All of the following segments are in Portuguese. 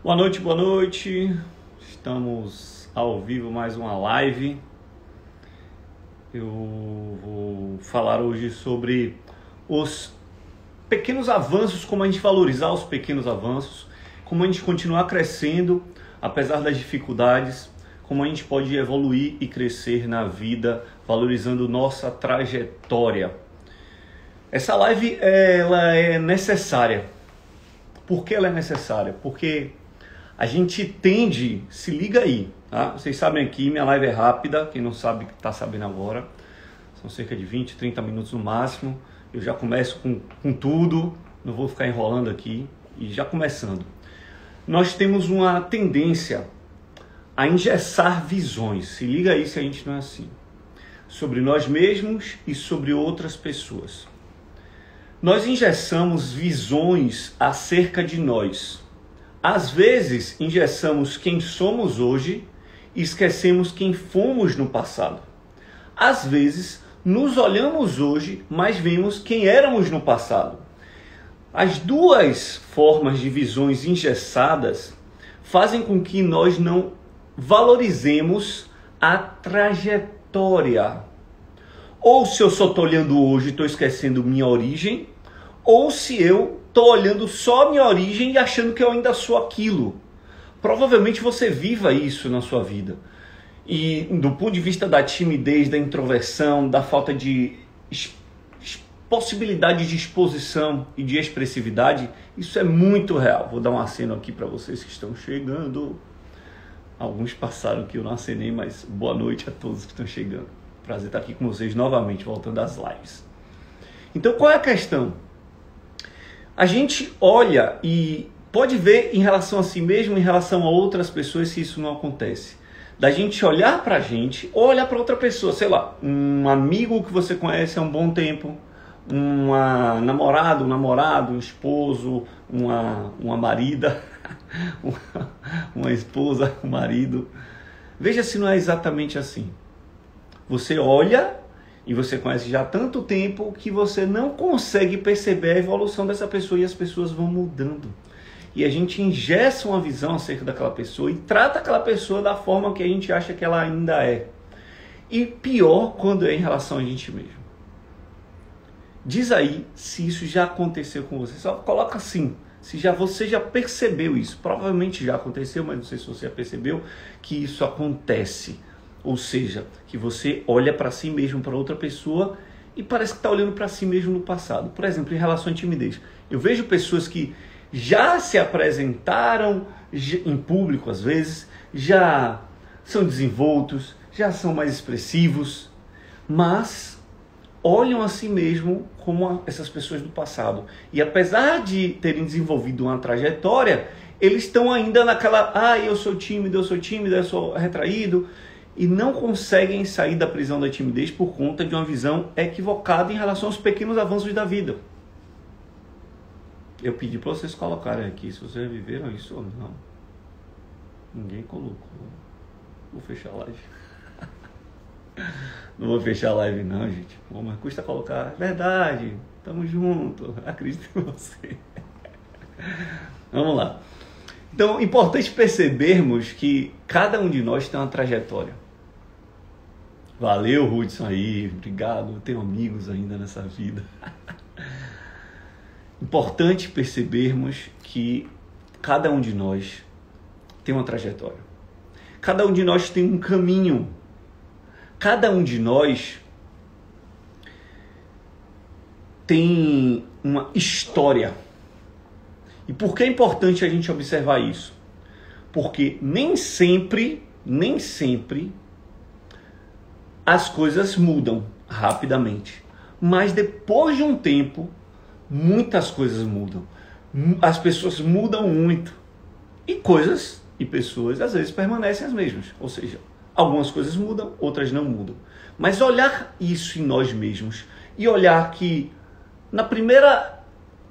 Boa noite, boa noite. Estamos ao vivo, mais uma live. Eu vou falar hoje sobre os pequenos avanços, como a gente valorizar os pequenos avanços, como a gente continuar crescendo, apesar das dificuldades, como a gente pode evoluir e crescer na vida, valorizando nossa trajetória. Essa live, ela é necessária. Por que ela é necessária? Porque a gente tende, se liga aí, tá? Vocês sabem aqui, minha live é rápida, quem não sabe, está sabendo agora. São cerca de 20, 30 minutos no máximo. Eu já começo com tudo, não vou ficar enrolando aqui. E já começando. Nós temos uma tendência a engessar visões, se liga aí se a gente não é assim, sobre nós mesmos e sobre outras pessoas. Nós engessamos visões acerca de nós. Às vezes, engessamos quem somos hoje e esquecemos quem fomos no passado. Às vezes, nos olhamos hoje, mas vemos quem éramos no passado. As duas formas de visões engessadas fazem com que nós não valorizemos a trajetória. Ou se eu só estou olhando hoje e estou esquecendo minha origem, ou se eu estou olhando só minha origem e achando que eu ainda sou aquilo. Provavelmente você viva isso na sua vida. E do ponto de vista da timidez, da introversão, da falta de possibilidade de exposição e de expressividade, isso é muito real. Vou dar um aceno aqui para vocês que estão chegando. Alguns passaram que eu não acenei, mas boa noite a todos que estão chegando. Prazer estar aqui com vocês novamente, voltando às lives. Então, qual é a questão? A gente olha e pode ver em relação a si mesmo, em relação a outras pessoas, se isso não acontece. Da gente olhar pra gente ou olhar para outra pessoa, sei lá, um amigo que você conhece há um bom tempo, uma namorada, um namorado, um esposo, uma marida, uma esposa, um marido. Veja se não é exatamente assim. Você olha e você conhece já há tanto tempo que você não consegue perceber a evolução dessa pessoa e as pessoas vão mudando. E a gente engessa uma visão acerca daquela pessoa e trata aquela pessoa da forma que a gente acha que ela ainda é. E pior quando é em relação a gente mesmo. Diz aí se isso já aconteceu com você. Só coloca assim, se você já percebeu isso. Provavelmente já aconteceu, mas não sei se você já percebeu que isso acontece. Ou seja, que você olha para si mesmo, para outra pessoa e parece que está olhando para si mesmo no passado. Por exemplo, em relação à timidez. Eu vejo pessoas que já se apresentaram em público às vezes, já são desenvoltos, já são mais expressivos, mas olham a si mesmo como essas pessoas do passado. E apesar de terem desenvolvido uma trajetória, eles estão ainda naquela, eu sou tímido, eu sou retraído, e não conseguem sair da prisão da timidez por conta de uma visão equivocada em relação aos pequenos avanços da vida. Eu pedi para vocês colocarem aqui se vocês viveram isso ou não. Ninguém colocou. Vou fechar a live. Não vou fechar a live não, gente. Bom, mas custa colocar. Verdade, tamo junto. Acredito em você. Vamos lá. Então, é importante percebermos que cada um de nós tem uma trajetória. Valeu, Hudson aí, obrigado. Eu tenho amigos ainda nessa vida. Importante percebermos que cada um de nós tem uma trajetória. Cada um de nós tem um caminho. Cada um de nós tem uma história. E por que é importante a gente observar isso? Porque nem sempre as coisas mudam rapidamente. Mas depois de um tempo, muitas coisas mudam. As pessoas mudam muito. E coisas e pessoas às vezes permanecem as mesmas. Ou seja, algumas coisas mudam, outras não mudam. Mas olhar isso em nós mesmos e olhar que na primeira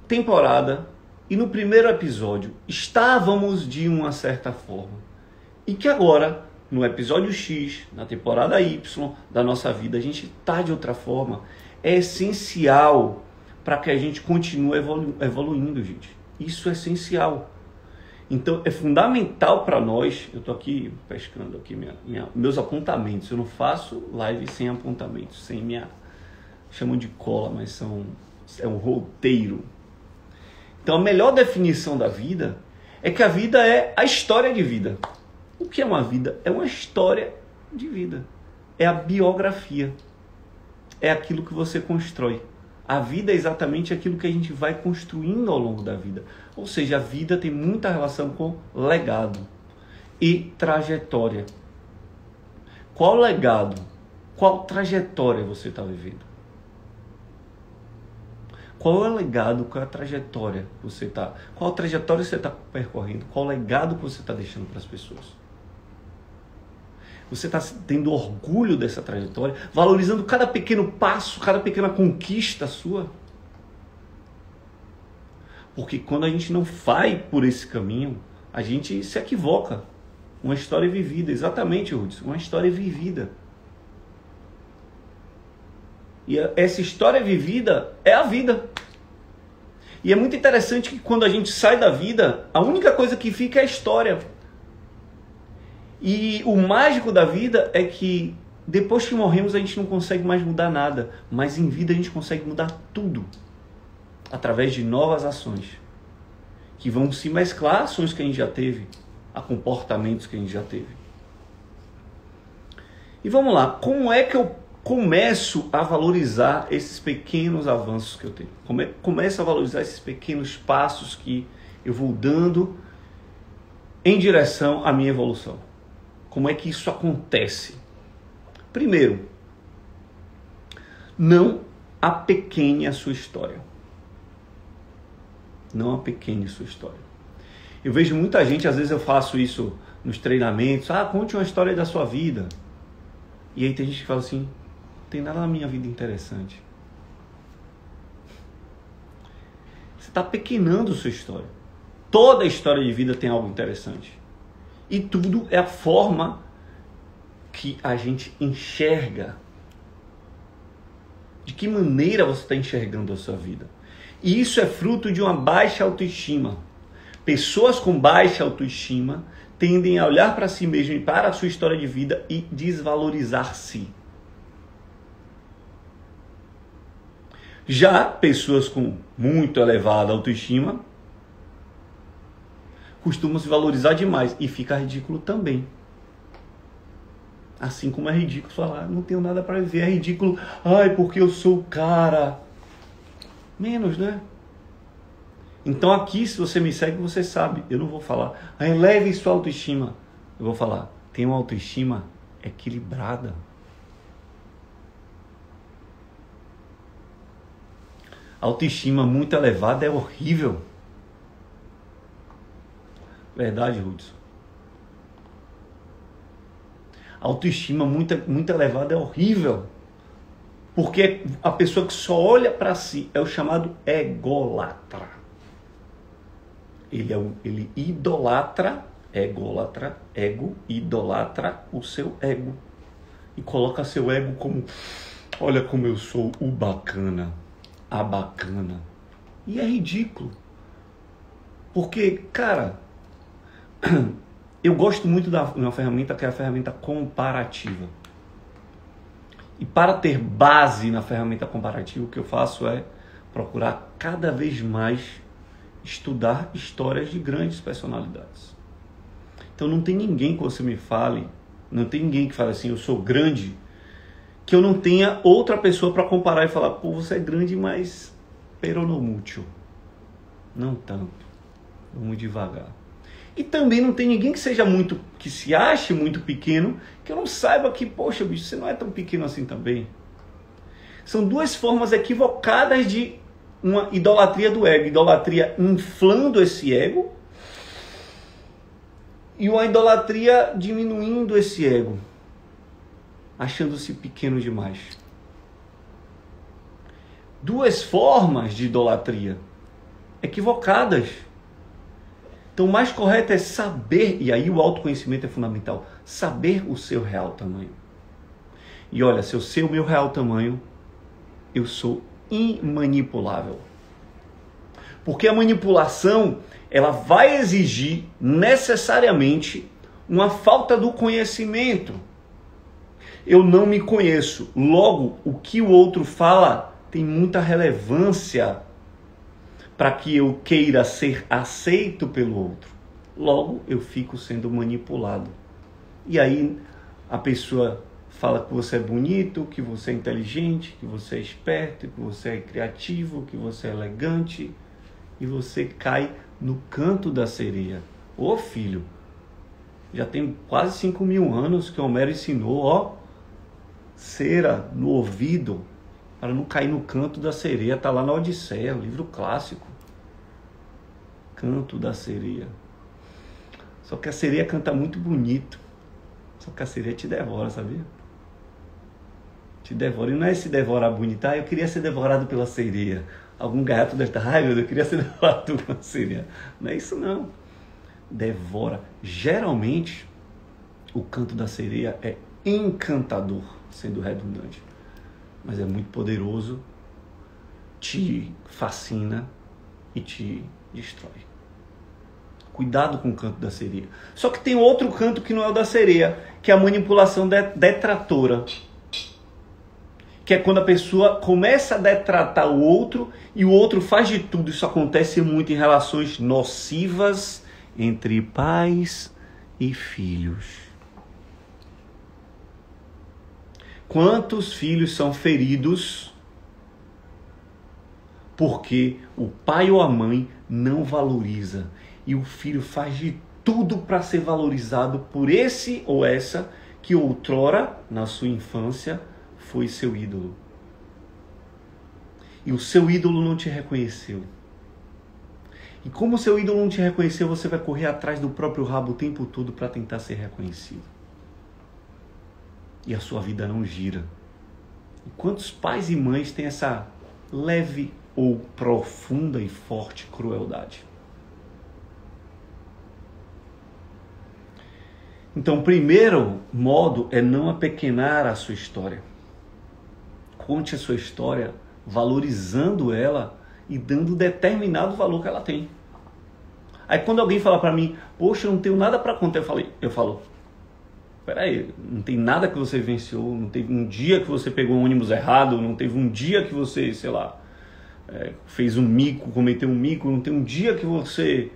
temporada e no primeiro episódio estávamos de uma certa forma. E que agora, no episódio X, na temporada Y da nossa vida, a gente está de outra forma. É essencial para que a gente continue evoluindo, gente. Isso é essencial. Então é fundamental para nós, eu estou aqui pescando aqui meus apontamentos, eu não faço live sem apontamentos, sem chamam de cola, mas é um roteiro. Então a melhor definição da vida é que a vida é a história de vida. O que é uma vida? É uma história de vida. É a biografia. É aquilo que você constrói. A vida é exatamente aquilo que a gente vai construindo ao longo da vida. Ou seja, a vida tem muita relação com legado e trajetória. Qual legado? Qual trajetória você está vivendo? Qual é o legado, qual é a trajetória que você está... Qual trajetória você está percorrendo? Qual legado que você está deixando para as pessoas? Você está tendo orgulho dessa trajetória, valorizando cada pequeno passo, cada pequena conquista sua? Porque quando a gente não vai por esse caminho, a gente se equivoca. Uma história vivida, exatamente, Rudes, uma história vivida. E essa história vivida é a vida. E é muito interessante que quando a gente sai da vida, a única coisa que fica é a história. E o mágico da vida é que depois que morremos a gente não consegue mais mudar nada, mas em vida a gente consegue mudar tudo através de novas ações que vão se mesclar a ações que a gente já teve, a comportamentos que a gente já teve. E vamos lá, como é que eu começo a valorizar esses pequenos avanços que eu tenho? Começo a valorizar esses pequenos passos que eu vou dando em direção à minha evolução. Como é que isso acontece? Primeiro, não apequene a sua história. Não apequene a sua história. Eu vejo muita gente, às vezes eu faço isso nos treinamentos, conte uma história da sua vida. E aí tem gente que fala assim, não tem nada na minha vida interessante. Você está pequenando a sua história. Toda história de vida tem algo interessante. E tudo é a forma que a gente enxerga. De que maneira você está enxergando a sua vida. E isso é fruto de uma baixa autoestima. Pessoas com baixa autoestima tendem a olhar para si mesmo e para a sua história de vida e desvalorizar-se. Já pessoas com muito elevada autoestima costumam se valorizar demais e fica ridículo também. Assim como é ridículo falar, não tenho nada para viver, é ridículo, porque eu sou o cara. Menos, né? Então aqui, se você me segue, você sabe, eu não vou falar, eleve sua autoestima. Eu vou falar, tenha uma autoestima equilibrada. Autoestima muito elevada é horrível. Verdade, Hudson? Autoestima muito elevada é horrível. Porque a pessoa que só olha para si é o chamado ególatra. Ele idolatra, idolatra o seu ego. E coloca seu ego como, olha como eu sou o bacana, a bacana. E é ridículo. Porque, cara, eu gosto muito de uma ferramenta que é a ferramenta comparativa. E para ter base na ferramenta comparativa, o que eu faço é procurar cada vez mais estudar histórias de grandes personalidades. Então não tem ninguém que você me fale, não tem ninguém que fale assim, eu sou grande, que eu não tenha outra pessoa para comparar e falar, pô, você é grande, mas peronomútil. Não tanto. Vamos devagar. E também não tem ninguém que se ache muito pequeno, que eu não saiba que, poxa, bicho, você não é tão pequeno assim também. São duas formas equivocadas de uma idolatria do ego. Idolatria inflando esse ego e uma idolatria diminuindo esse ego, achando-se pequeno demais. Duas formas de idolatria equivocadas. Então, o mais correto é saber, e aí o autoconhecimento é fundamental, saber o seu real tamanho. E olha, se eu sei o meu real tamanho, eu sou imanipulável. Porque a manipulação, ela vai exigir necessariamente uma falta do conhecimento. Eu não me conheço. Logo, o que o outro fala tem muita relevância para que eu queira ser aceito pelo outro. Logo, eu fico sendo manipulado. E aí, a pessoa fala que você é bonito, que você é inteligente, que você é esperto, que você é criativo, que você é elegante. E você cai no canto da sereia. Ô filho, já tem quase 5.000 anos que Homero ensinou, cera no ouvido, para não cair no canto da sereia. Está lá na Odisseia, um livro clássico. Canto da sereia. Só que a sereia canta muito bonito. Só que a sereia te devora, sabia? Te devora. E não é se devorar bonito. Eu queria ser devorado pela sereia. Algum gato deve estar, meu Deus, eu queria ser devorado por uma sereia. Não é isso não. Devora. Geralmente, o canto da sereia é encantador, sendo redundante. Mas é muito poderoso, te fascina e te destrói. Cuidado com o canto da sereia. Só que tem outro canto que não é o da sereia, que é a manipulação detratora. Que é quando a pessoa começa a detratar o outro e o outro faz de tudo. Isso acontece muito em relações nocivas entre pais e filhos. Quantos filhos são feridos porque o pai ou a mãe não valoriza e o filho faz de tudo para ser valorizado por esse ou essa que outrora, na sua infância, foi seu ídolo. E o seu ídolo não te reconheceu. E como o seu ídolo não te reconheceu, você vai correr atrás do próprio rabo o tempo todo para tentar ser reconhecido. E a sua vida não gira. E quantos pais e mães têm essa leve ou profunda e forte crueldade? Então, o primeiro modo é não apequenar a sua história. Conte a sua história valorizando ela e dando determinado valor que ela tem. Aí quando alguém fala para mim, poxa, eu não tenho nada para contar, eu falo, peraí, não tem nada que você venceu, não teve um dia que você pegou um ônibus errado, não teve um dia que você, sei lá, fez um mico, cometeu um mico, não tem um dia que você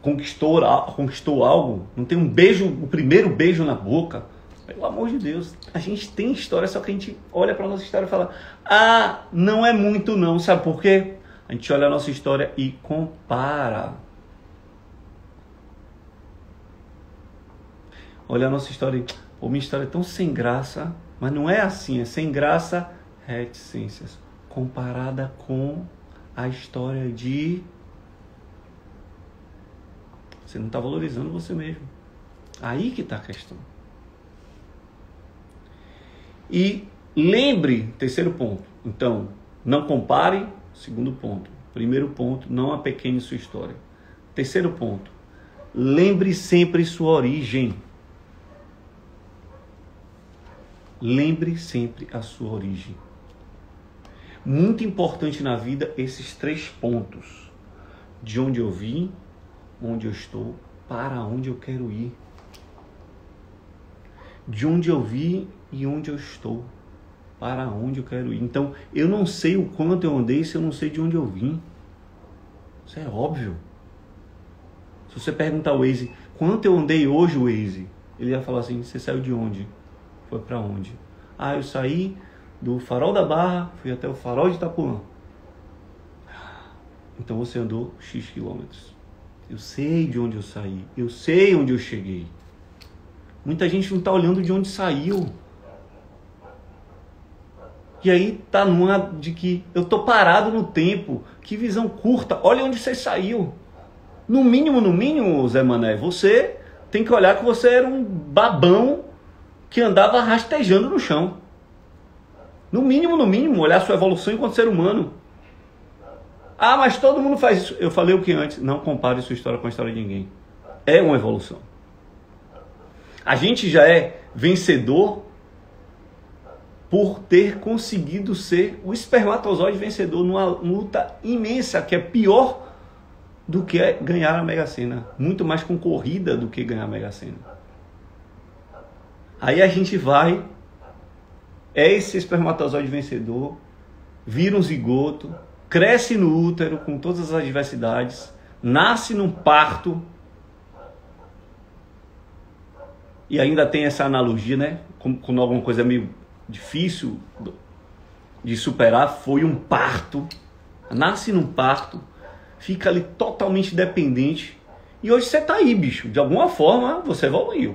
conquistou algo, não tem um beijo, o primeiro beijo na boca. Pelo amor de Deus, a gente tem história, só que a gente olha para a nossa história e fala, não é muito não, sabe por quê? A gente olha a nossa história e compara. Olha a nossa história e, minha história é tão sem graça, mas não é assim, é sem graça, reticências, comparada com a história de... Você não está valorizando você mesmo. Aí que está a questão. E lembre, terceiro ponto, então, não compare, segundo ponto. Primeiro ponto, não apequene sua história. Terceiro ponto, lembre sempre sua origem. Lembre sempre a sua origem. Muito importante na vida esses 3 pontos. De onde eu vim, onde eu estou, para onde eu quero ir. De onde eu vim e onde eu estou, para onde eu quero ir. Então, eu não sei o quanto eu andei se eu não sei de onde eu vim. Isso é óbvio. Se você perguntar ao Waze, quanto eu andei hoje, Waze? Ele ia falar assim, você saiu de onde? Foi para onde? Eu saí do Farol da Barra, fui até o Farol de Itapuã. Então você andou X quilômetros. Eu sei de onde eu saí, eu sei onde eu cheguei. Muita gente não está olhando de onde saiu. E aí tá numa de que eu tô parado no tempo. Que visão curta. Olha onde você saiu. No mínimo, Zé Mané, você tem que olhar que você era um babão que andava rastejando no chão. No mínimo, olhar sua evolução enquanto ser humano. Mas todo mundo faz isso. Eu falei o que antes. Não compare sua história com a história de ninguém. É uma evolução. A gente já é vencedor por ter conseguido ser o espermatozoide vencedor numa luta imensa, que é pior do que ganhar a Mega Sena. Muito mais concorrida do que ganhar a Mega Sena. Aí a gente vai, é esse espermatozoide vencedor, vira um zigoto, cresce no útero com todas as adversidades, nasce num parto, e ainda tem essa analogia, né? Quando alguma coisa é meio difícil de superar, foi um parto, nasce num parto, fica ali totalmente dependente, e hoje você tá aí, bicho, de alguma forma você evoluiu.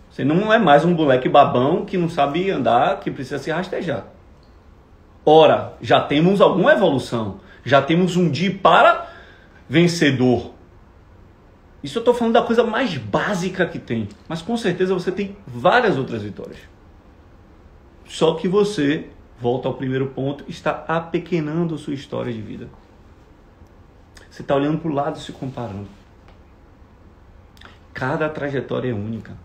Você não é mais um moleque babão que não sabe andar, que precisa se rastejar. Ora, já temos alguma evolução, já temos um dia para vencedor. Isso eu estou falando da coisa mais básica que tem, mas com certeza você tem várias outras vitórias. Só que você, volta ao primeiro ponto, está apequenando sua história de vida. Você está olhando para o lado e se comparando. Cada trajetória é única.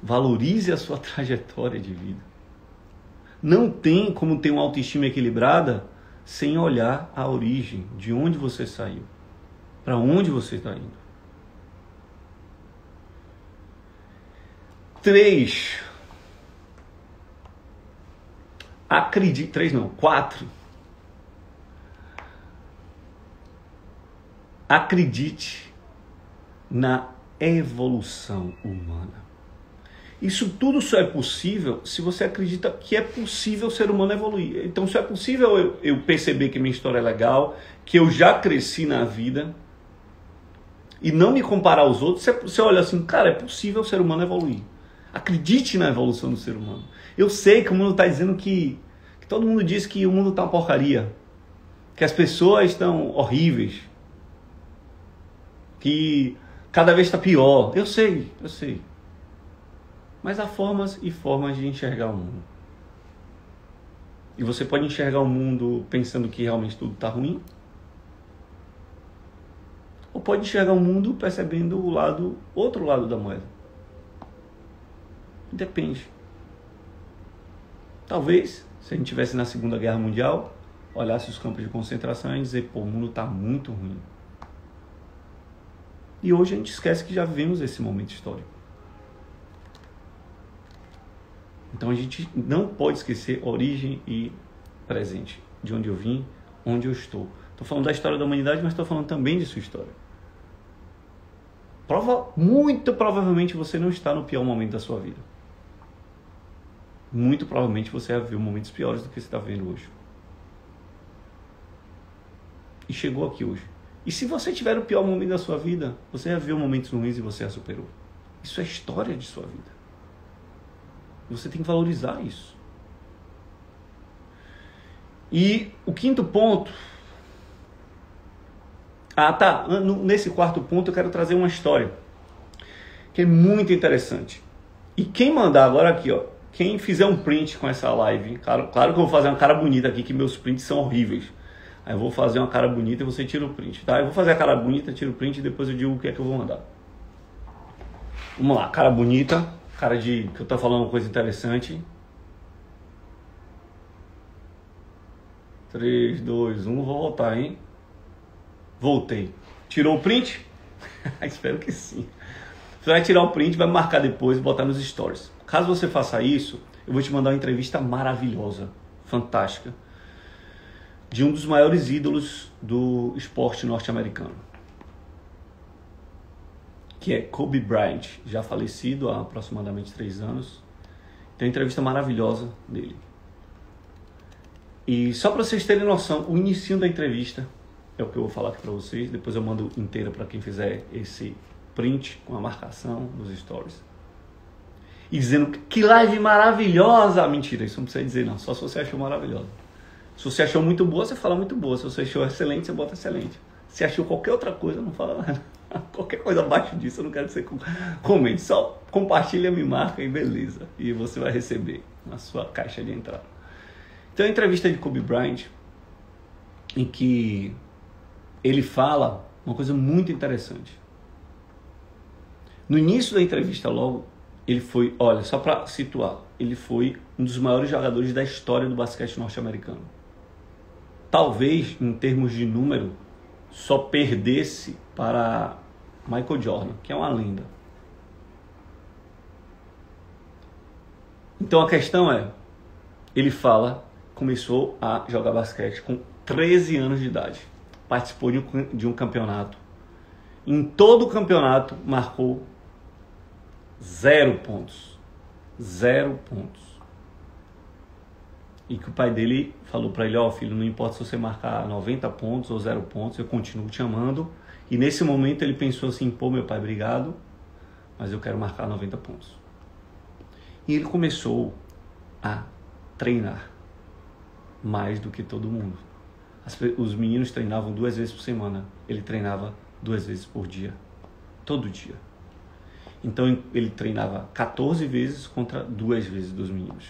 Valorize a sua trajetória de vida. Não tem como ter uma autoestima equilibrada sem olhar a origem, de onde você saiu, para onde você está indo. 4. Acredite na evolução humana. Isso tudo só é possível se você acredita que é possível o ser humano evoluir. Então, se é possível eu perceber que minha história é legal, que eu já cresci na vida, e não me comparar aos outros, você olha assim, cara, é possível o ser humano evoluir. Acredite na evolução do ser humano. Eu sei que o mundo está dizendo que todo mundo diz que o mundo está uma porcaria, que as pessoas estão horríveis, que cada vez está pior. Eu sei. Mas há formas e formas de enxergar o mundo. E você pode enxergar o mundo pensando que realmente tudo está ruim, ou pode enxergar o mundo percebendo o outro lado da moeda. Depende. Talvez, se a gente estivesse na Segunda Guerra Mundial, olhasse os campos de concentração e dizer, pô, o mundo está muito ruim. E hoje a gente esquece que já vivemos esse momento histórico. Então a gente não pode esquecer origem e presente. De onde eu vim, onde eu estou. Estou falando da história da humanidade, mas estou falando também de sua história. Muito provavelmente você não está no pior momento da sua vida. Muito provavelmente você vai ver momentos piores do que você está vendo hoje. E chegou aqui hoje. E se você tiver o pior momento da sua vida, você já viu momentos ruins e você a superou. Isso é história de sua vida. Você tem que valorizar isso. E o quinto ponto... Nesse quarto ponto eu quero trazer uma história que é muito interessante. E quem mandar agora aqui, ó, quem fizer um print com essa live, claro que eu vou fazer uma cara bonita aqui, que meus prints são horríveis. Aí eu vou fazer uma cara bonita e você tira o print, tá? Eu vou fazer a cara bonita, tiro o print e depois eu digo o que é que eu vou mandar. Vamos lá, cara bonita, cara de que eu tô falando uma coisa interessante. 3, 2, 1, vou voltar, hein? Voltei. Tirou o print? Espero que sim. Você vai tirar o print, vai marcar depois e botar nos stories. Caso você faça isso, eu vou te mandar uma entrevista maravilhosa, fantástica, de um dos maiores ídolos do esporte norte-americano, que é Kobe Bryant, já falecido há aproximadamente 3 anos. Tem uma entrevista maravilhosa dele. E só para vocês terem noção, o inicinho da entrevista é o que eu vou falar aqui para vocês. Depois eu mando inteira para quem fizer esse print com a marcação dos stories. E dizendo que live maravilhosa! Mentira, isso não precisa dizer não, só se você achou maravilhosa. Se você achou muito boa, você fala muito boa. Se você achou excelente, você bota excelente. Se achou qualquer outra coisa, não fala nada. Qualquer coisa abaixo disso, eu não quero que você comente. Só compartilha, me marca e beleza. E você vai receber na sua caixa de entrada. Então, a entrevista de Kobe Bryant, em que ele fala uma coisa muito interessante. No início da entrevista logo, ele foi, olha, só para situar, ele foi um dos maiores jogadores da história do basquete norte-americano. Talvez, em termos de número, só perdesse para Michael Jordan, que é uma lenda. Então a questão é, ele começou a jogar basquete com 13 anos de idade. Participou de um campeonato. Em todo o campeonato marcou 0 pontos. 0 pontos. E que o pai dele falou para ele, filho, não importa se você marcar 90 pontos ou 0 pontos, eu continuo te amando. E nesse momento ele pensou assim, meu pai, obrigado, mas eu quero marcar 90 pontos. E ele começou a treinar mais do que todo mundo. Os meninos treinavam 2 vezes por semana. Ele treinava 2 vezes por dia. Todo dia. Então ele treinava 14 vezes contra 2 vezes dos meninos.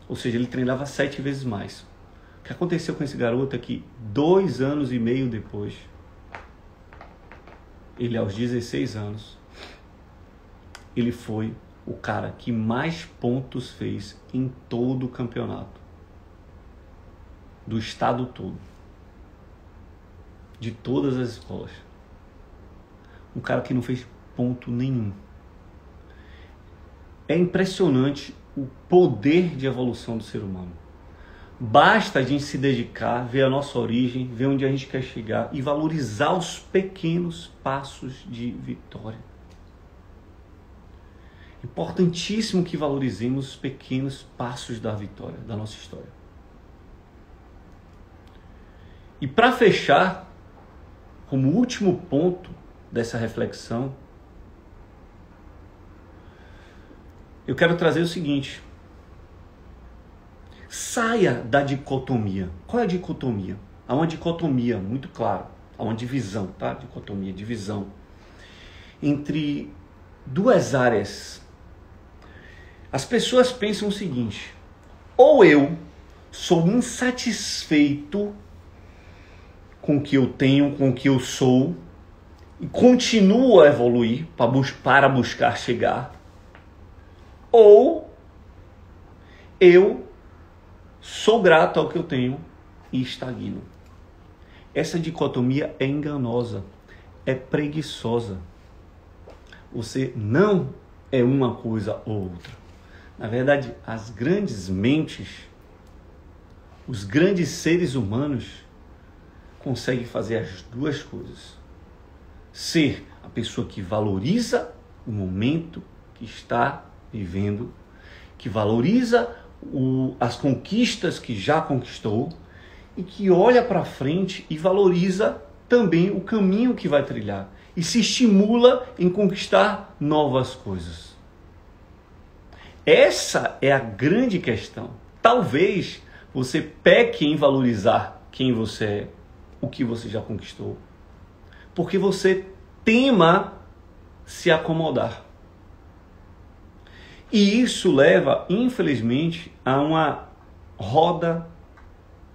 Ou seja, ele treinava 7 vezes mais. O que aconteceu com esse garoto é que 2 anos e meio depois, ele aos 16 anos, ele foi o cara que mais pontos fez em todo o campeonato. Do estado todo. De todas as escolas. Um cara que não fez ponto nenhum. É impressionante o poder de evolução do ser humano. Basta a gente se dedicar, ver a nossa origem, ver onde a gente quer chegar e valorizar os pequenos passos de vitória. Importantíssimo que valorizemos os pequenos passos da vitória, da nossa história. E para fechar, como último ponto dessa reflexão, eu quero trazer o seguinte. Saia da dicotomia. Qual é a dicotomia? Há uma dicotomia muito clara. Há uma divisão, tá? Dicotomia, divisão. Entre 2 áreas. As pessoas pensam o seguinte. Ou eu sou insatisfeito com o que eu tenho, com o que eu sou, e continuo a evoluir para buscar chegar. Ou eu sou grato ao que eu tenho e estagno. Essa dicotomia é enganosa, é preguiçosa. Você não é uma coisa ou outra. Na verdade, as grandes mentes, os grandes seres humanos conseguem fazer as 2 coisas. Ser a pessoa que valoriza o momento que está vivendo, que valoriza as conquistas que já conquistou e que olha para frente e valoriza também o caminho que vai trilhar e se estimula em conquistar novas coisas. Essa é a grande questão. Talvez você peque em valorizar quem você é, o que você já conquistou, porque você tema se acomodar. E isso leva, infelizmente, a uma roda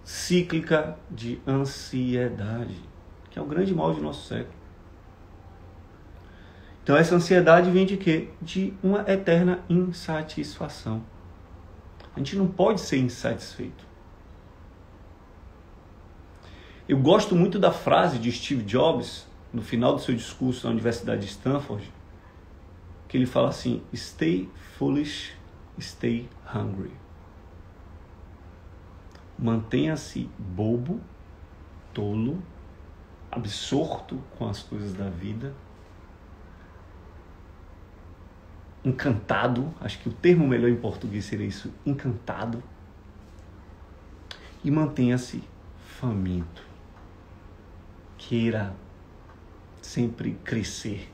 cíclica de ansiedade, que é o grande mal de nosso século. Então essa ansiedade vem de quê? De uma eterna insatisfação. A gente não pode ser insatisfeito. Eu gosto muito da frase de Steve Jobs, no final do seu discurso na Universidade de Stanford, que ele fala assim, stay foolish, stay hungry. Mantenha-se bobo, tolo, absorto com as coisas da vida, encantado, acho que o termo melhor em português seria isso, encantado, e mantenha-se faminto. Queira sempre crescer.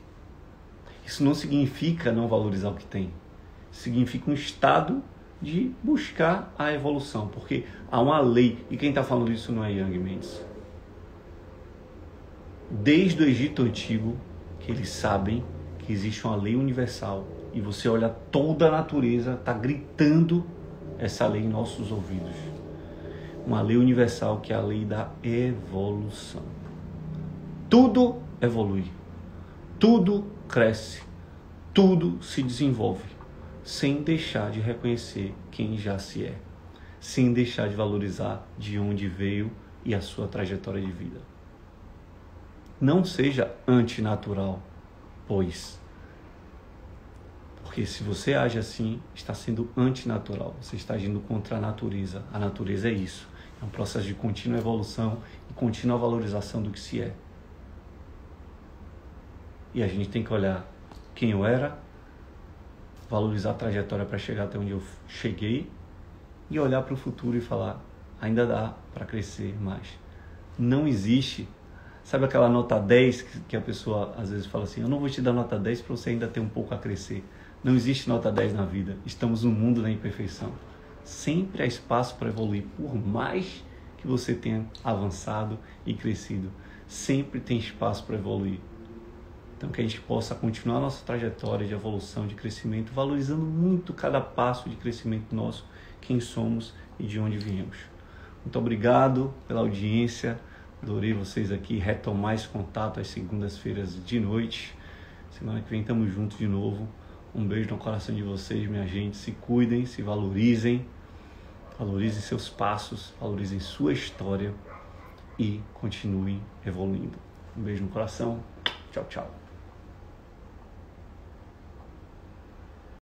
Isso não significa não valorizar o que tem. Significa um estado de buscar a evolução. Porque há uma lei. E quem está falando isso não é Young Mendes. Desde o Egito Antigo, que eles sabem que existe uma lei universal. E você olha toda a natureza, está gritando essa lei em nossos ouvidos. Uma lei universal que é a lei da evolução. Tudo evolui. Tudo cresce. Tudo se desenvolve. sem deixar de reconhecer quem já se é, sem deixar de valorizar de onde veio e a sua trajetória de vida. Não seja antinatural, porque se você age assim, está sendo antinatural, você está agindo contra a natureza. A natureza é isso, é um processo de contínua evolução e contínua valorização do que se é. E a gente tem que olhar quem eu era, valorizar a trajetória para chegar até onde eu cheguei e olhar para o futuro e falar, ainda dá para crescer mais. Não existe, sabe aquela nota 10 que a pessoa às vezes fala assim, eu não vou te dar nota 10 para você ainda ter um pouco a crescer. Não existe nota 10 na vida, estamos no mundo da imperfeição. Sempre há espaço para evoluir, por mais que você tenha avançado e crescido, sempre tem espaço para evoluir. Então que a gente possa continuar a nossa trajetória de evolução, de crescimento, valorizando muito cada passo de crescimento nosso, quem somos e de onde viemos. Muito obrigado pela audiência, adorei vocês aqui, retomar esse contato às segundas-feiras de noite. Semana que vem estamos juntos de novo. Um beijo no coração de vocês, minha gente. Se cuidem, se valorizem, valorizem seus passos, valorizem sua história e continuem evoluindo. Um beijo no coração. Tchau, tchau.